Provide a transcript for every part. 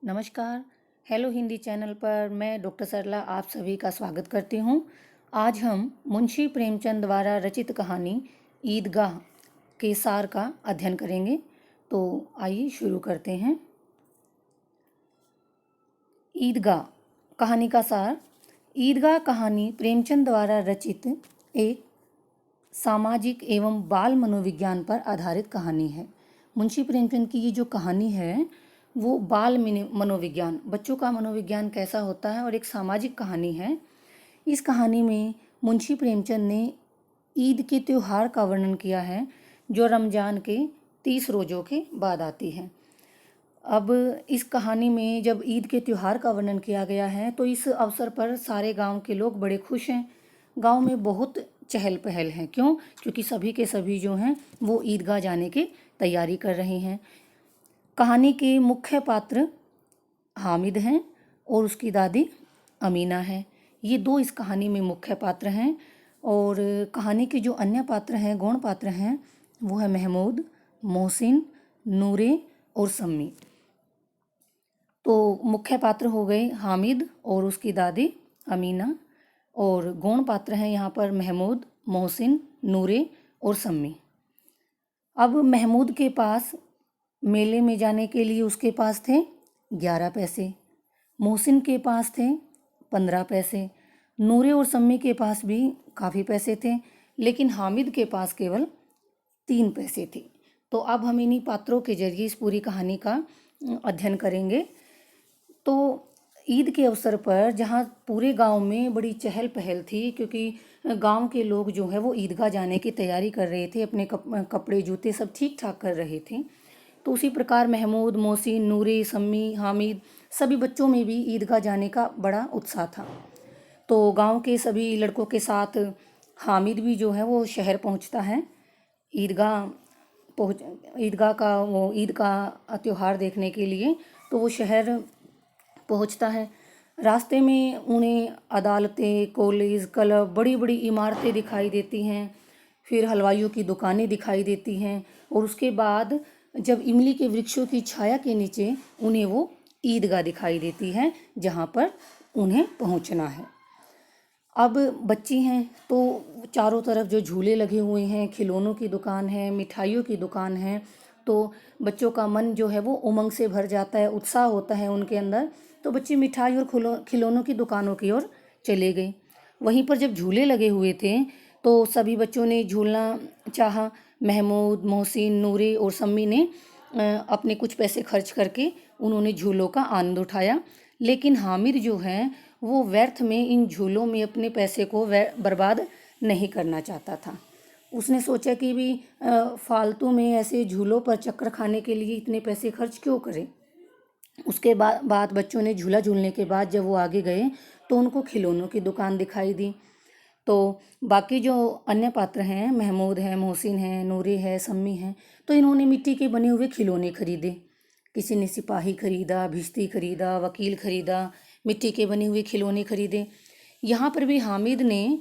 नमस्कार। Hello Hindi channel पर मैं डॉक्टर सरला आप सभी का स्वागत करती हूँ। आज हम मुंशी प्रेमचंद द्वारा रचित कहानी ईदगाह के सार का अध्ययन करेंगे। तो आइए शुरू करते हैं। ईदगाह कहानी का सार। ईदगाह कहानी प्रेमचंद द्वारा रचित एक सामाजिक एवं बाल मनोविज्ञान पर आधारित कहानी है। मुंशी प्रेमचंद की ये जो कहानी है वो बाल मनोविज्ञान, बच्चों का मनोविज्ञान कैसा होता है, और एक सामाजिक कहानी है। इस कहानी में मुंशी प्रेमचंद ने ईद के त्यौहार का वर्णन किया है, जो रमज़ान के 30 रोज़ों के बाद आती है। अब इस कहानी में जब ईद के त्यौहार का वर्णन किया गया है तो इस अवसर पर सारे गांव के लोग बड़े खुश हैं। गांव में बहुत चहल पहल है। क्यों? क्योंकि सभी के सभी जो हैं वो ईदगाह जाने की तैयारी कर रहे हैं। कहानी के मुख्य पात्र हामिद हैं और उसकी दादी अमीना है। ये दो इस कहानी में मुख्य पात्र हैं। और कहानी के जो अन्य पात्र हैं, गौण पात्र हैं, वो है महमूद, मोहसिन, नूरे और सम्मी। तो मुख्य पात्र हो गए हामिद और उसकी दादी अमीना, और गौण पात्र हैं यहाँ पर महमूद, मोहसिन, नूरे और सम्मी। अब महमूद के पास मेले में जाने के लिए उसके पास थे 11 पैसे, मोहसिन के पास थे 15 पैसे, नूरे और सम्मी के पास भी काफ़ी पैसे थे, लेकिन हामिद के पास केवल 3 पैसे थे। तो अब हम इन्हीं पात्रों के जरिए इस पूरी कहानी का अध्ययन करेंगे। तो ईद के अवसर पर जहाँ पूरे गांव में बड़ी चहल पहल थी, क्योंकि गांव के लोग जो है वो ईदगाह जाने की तैयारी कर रहे थे, अपने कपड़े जूते सब ठीक ठाक कर रहे थे। तो उसी प्रकार महमूद, मोहसिन, नूरे, सम्मी, हामिद सभी बच्चों में भी ईदगाह जाने का बड़ा उत्साह था। तो गांव के सभी लड़कों के साथ हामिद भी जो है वो शहर पहुंचता है ईदगाह का वो ईद का त्यौहार देखने के लिए। तो वो शहर पहुंचता है। रास्ते में उन्हें अदालतें, कॉलेज, क्लब, बड़ी बड़ी इमारतें दिखाई देती हैं। फिर हलवाइयों की दुकानें दिखाई देती हैं। और उसके बाद जब इमली के वृक्षों की छाया के नीचे उन्हें वो ईदगाह दिखाई देती है, जहाँ पर उन्हें पहुँचना है। अब बच्ची हैं तो चारों तरफ जो झूले लगे हुए हैं, खिलौनों की दुकान है, मिठाइयों की दुकान है, तो बच्चों का मन जो है वो उमंग से भर जाता है, उत्साह होता है उनके अंदर। तो बच्चे मिठाई और खिलौनों की दुकानों की ओर चले गए। वहीं पर जब झूले लगे हुए थे तो सभी बच्चों ने झूलना चाहा। महमूद, मोहसिन, नूरे और सम्मी ने अपने कुछ पैसे खर्च करके उन्होंने झूलों का आनंद उठाया। लेकिन हामिद जो है वो व्यर्थ में इन झूलों में अपने पैसे को बर्बाद नहीं करना चाहता था। उसने सोचा कि भी फालतू में ऐसे झूलों पर चक्कर खाने के लिए इतने पैसे खर्च क्यों करें। उसके बाद बच्चों ने झूला झूलने के बाद जब वो आगे गए तो उनको खिलौनों की दुकान दिखाई दी। तो बाकी जो अन्य पात्र हैं, महमूद हैं, मोहसिन हैं, नूरे है, सम्मी हैं, तो इन्होंने मिट्टी के बने हुए खिलौने खरीदे। किसी ने सिपाही खरीदा, भिश्ती खरीदा, वकील खरीदा, मिट्टी के बने हुए खिलौने खरीदे। यहाँ पर भी हामिद ने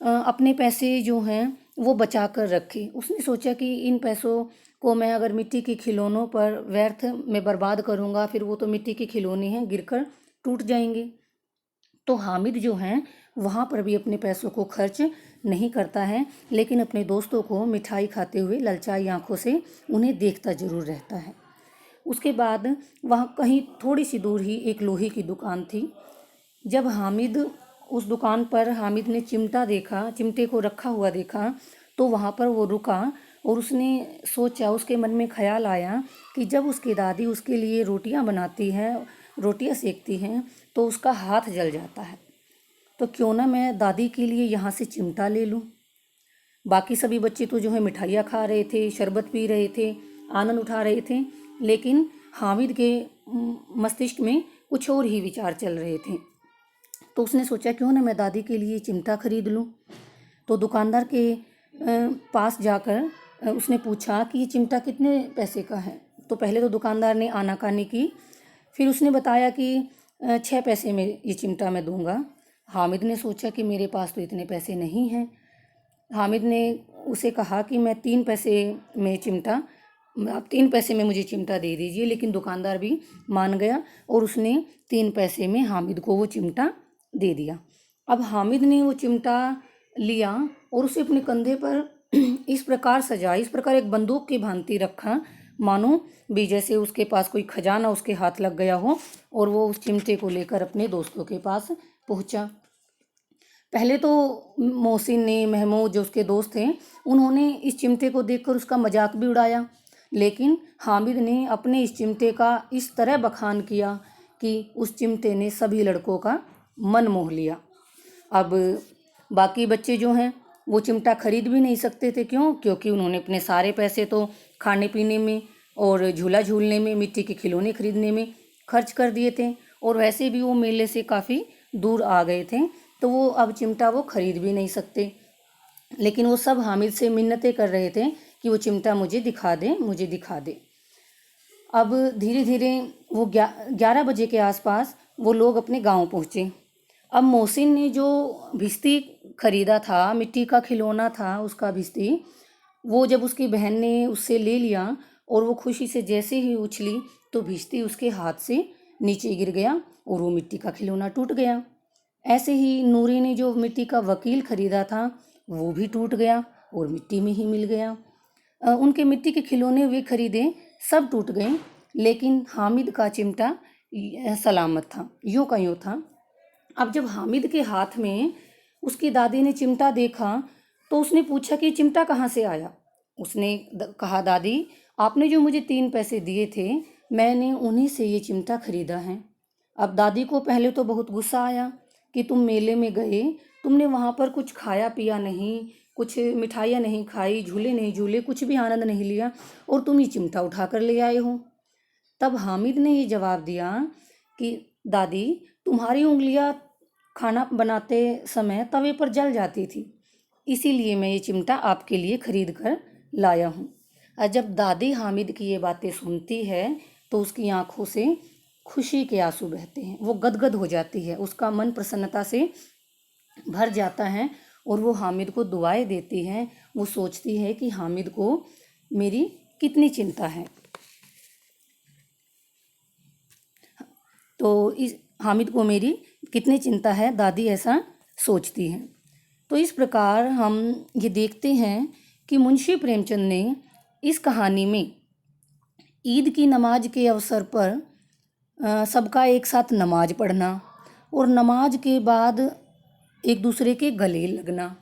अपने पैसे जो हैं वो बचा कर रखे। उसने सोचा कि इन पैसों को मैं अगर मिट्टी के खिलौनों पर व्यर्थ में बर्बाद करूँगा, फिर वो तो मिट्टी के खिलौने हैं, गिरकर टूट जाएंगे। तो हामिद जो हैं वहाँ पर भी अपने पैसों को खर्च नहीं करता है, लेकिन अपने दोस्तों को मिठाई खाते हुए ललचाई आंखों से उन्हें देखता जरूर रहता है। उसके बाद वहाँ कहीं थोड़ी सी दूर ही एक लोहे की दुकान थी। जब उस दुकान पर हामिद ने चिमटे को रखा हुआ देखा, तो वहाँ पर वो रुका और उसने सोचा, उसके मन में ख्याल आया कि जब उसकी दादी उसके लिए रोटियां बनाती हैं, रोटियां सेकती हैं, तो उसका हाथ जल जाता है। तो क्यों ना मैं दादी के लिए यहाँ से चिमटा ले लूँ। बाकी सभी बच्चे तो जो है मिठाइयाँ खा रहे थे, शरबत पी रहे थे, आनंद उठा रहे थे, लेकिन हामिद के मस्तिष्क में कुछ और ही विचार चल रहे थे। तो उसने सोचा क्यों ना मैं दादी के लिए चिमटा खरीद लूँ। तो दुकानदार के पास जाकर उसने पूछा कि ये चिमटा कितने पैसे का है। तो पहले तो दुकानदार ने आनाकानी की, फिर उसने बताया कि 6 पैसे में ये चिमटा मैं दूंगा। हामिद ने सोचा कि मेरे पास तो इतने पैसे नहीं हैं। हामिद ने उसे कहा कि मैं 3 पैसे में चिमटा आप 3 पैसे में मुझे चिमटा दे दीजिए। लेकिन दुकानदार भी मान गया और उसने 3 पैसे में हामिद को वो चिमटा दे दिया। अब हामिद ने वो चिमटा लिया और उसे अपने कंधे पर इस प्रकार सजा, इस प्रकार एक बंदूक की भांति रखा, मानो भी जैसे उसके पास कोई खजाना उसके हाथ लग गया हो, और वो उस चिमटे को लेकर अपने दोस्तों के पास पहुंचा। पहले तो मोहसिन ने, महमूद जो उसके दोस्त थे, उन्होंने इस चिमटे को देखकर उसका मजाक भी उड़ाया। लेकिन हामिद ने अपने इस चिमटे का इस तरह बखान किया कि उस चिमटे ने सभी लड़कों का मन मोह लिया। अब बाकी बच्चे जो हैं वो चिमटा खरीद भी नहीं सकते थे। क्यों? क्योंकि उन्होंने अपने सारे पैसे तो खाने पीने में और झूला झूलने में, मिट्टी के खिलौने खरीदने में खर्च कर दिए थे, और वैसे भी वो मेले से काफ़ी दूर आ गए थे, तो वो अब चिमटा वो खरीद भी नहीं सकते। लेकिन वो सब हामिद से मिन्नतें कर रहे थे कि वो चिमटा मुझे दिखा दे, मुझे दिखा दे। अब धीरे धीरे वो 11 बजे के आसपास वो लोग अपने गांव पहुँचे। अब मोहसिन ने जो भिश्ती खरीदा था, मिट्टी का खिलौना था उसका भिश्ती, वो जब उसकी बहन ने उससे ले लिया और वो खुशी से जैसे ही उछली तो भिश्ती उसके हाथ से नीचे गिर गया और वो मिट्टी का खिलौना टूट गया। ऐसे ही नूरी ने जो मिट्टी का वकील खरीदा था वो भी टूट गया और मिट्टी में ही मिल गया। उनके मिट्टी के खिलौने वे खरीदे, सब टूट गए, लेकिन हामिद का चिमटा सलामत था, यूं का यूं था। अब जब हामिद के हाथ में उसकी दादी ने चिमटा देखा तो उसने पूछा कि चिमटा कहाँ से आया। उसने कहा, दादी आपने जो मुझे 3 पैसे दिए थे, मैंने उन्हीं से ये चिमटा खरीदा है। अब दादी को पहले तो बहुत गुस्सा आया कि तुम मेले में गए, तुमने वहाँ पर कुछ खाया पिया नहीं, कुछ मिठाइयाँ नहीं खाई, झूले नहीं झूले, कुछ भी आनंद नहीं लिया, और तुम ये चिमटा उठा कर ले आए हो। तब हामिद ने ये जवाब दिया कि दादी तुम्हारी उंगलियां खाना बनाते समय तवे पर जल जाती थी, इसीलिए मैं ये चिमटा आपके लिए खरीद कर लाया हूँ। और जब दादी हामिद की ये बातें सुनती है तो उसकी आंखों से खुशी के आंसू बहते हैं, वो गदगद हो जाती है, उसका मन प्रसन्नता से भर जाता है और वो हामिद को दुआएं देती हैं। वो सोचती है कि हामिद को मेरी कितनी चिंता है। तो इस हामिद को मेरी कितनी चिंता है, दादी ऐसा सोचती हैं। तो इस प्रकार हम ये देखते हैं कि मुंशी प्रेमचंद ने इस कहानी में ईद की नमाज के अवसर पर सबका एक साथ नमाज पढ़ना और नमाज के बाद एक दूसरे के गले लगना,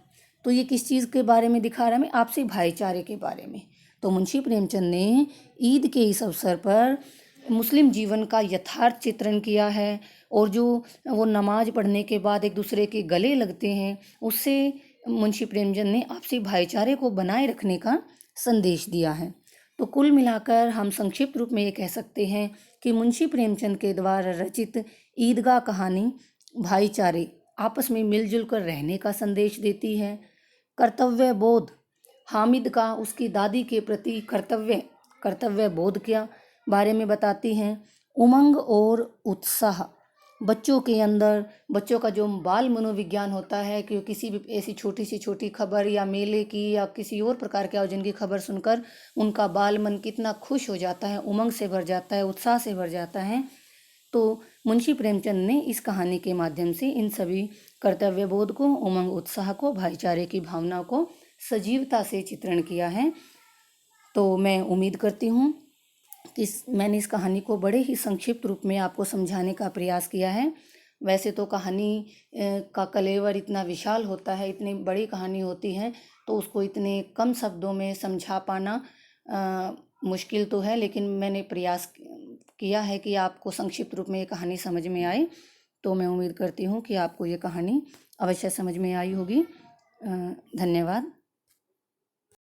तो ये किस चीज़ के बारे में दिखा रहा है? मैं आपसी भाईचारे के बारे में। तो मुंशी प्रेमचंद ने ईद के इस अवसर पर मुस्लिम जीवन का यथार्थ चित्रण किया है, और जो वो नमाज पढ़ने के बाद एक दूसरे के गले लगते हैं, उससे मुंशी प्रेमचंद ने आपसी भाईचारे को बनाए रखने का संदेश दिया है। तो कुल मिलाकर हम संक्षिप्त रूप में ये कह सकते हैं कि मुंशी प्रेमचंद के द्वारा रचित ईदगाह कहानी भाईचारे, आपस में मिलजुल कर रहने का संदेश देती है। कर्तव्य बोध, हामिद का उसकी दादी के प्रति कर्तव्य बोध के बारे में बताती हैं। उमंग और उत्साह, बच्चों के अंदर, बच्चों का जो बाल मनोविज्ञान होता है कि किसी भी ऐसी छोटी सी छोटी खबर या मेले की या किसी और प्रकार के आयोजन की खबर सुनकर उनका बाल मन कितना खुश हो जाता है, उमंग से भर जाता है, उत्साह से भर जाता है। तो मुंशी प्रेमचंद ने इस कहानी के माध्यम से इन सभी कर्तव्य बोध को, उमंग उत्साह को, भाईचारे की भावना को सजीवता से चित्रण किया है। तो मैं उम्मीद करती हूँ कि मैंने इस कहानी को बड़े ही संक्षिप्त रूप में आपको समझाने का प्रयास किया है। वैसे तो कहानी का कलेवर इतना विशाल होता है, इतनी बड़ी कहानी होती है, तो उसको इतने कम शब्दों में समझा पाना मुश्किल तो है, लेकिन मैंने प्रयास किया है कि आपको संक्षिप्त रूप में ये कहानी समझ में आए। तो मैं उम्मीद करती हूँ कि आपको ये कहानी अवश्य समझ में आई होगी। धन्यवाद।